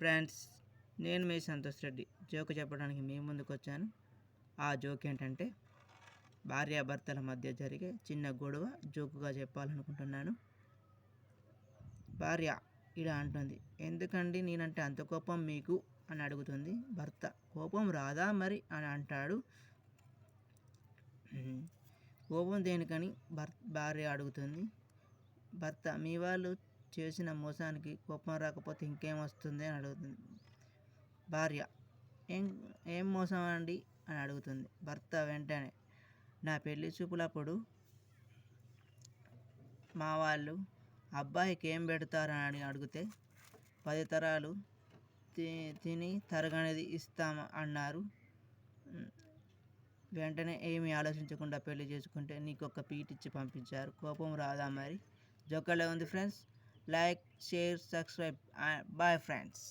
Friends, నేను మీ Santosh Reddy joke చెప్పడానికి మీ ముందుకు వచ్చాను. ఆ జోక్ ఏంటంటే భార్యాభర్తల మధ్య జరిగే చిన్న గొడవ జోకుగా చెప్పాలనుకుంటున్నాను. భార్య ఇలా అంటుంది, ఎందుకండి నేనంటే అంత కోపం మీకు అని అడుగుతుంది. భర్త, కోపం రాదా మరి అని అంటాడు. కోపం దేనికని భార్య అడుగుతుంది. భర్త, మీ వాళ్ళు చేసిన మోసానికి కోపం రాకపోతే ఇంకేం వస్తుంది అని అడుగుతుంది. భార్య, ఏం ఏం మోసం అండి అని అడుగుతుంది. భర్త వెంటనే, నా పెళ్లి చూపులప్పుడు మా వాళ్ళు అబ్బాయికి ఏం పెడతారని అడిగితే 10 తరాలు తిని తరగనిది ఇస్తాం అన్నారు. వెంటనే ఏమీ ఆలోచించకుండా పెళ్లి చేసుకుంటే నీకు ఒక పీటిచ్చి పంపించారు. కోపం రాదా మరి? జోకర్లో ఉంది friends. Like, share, subscribe. Bye friends.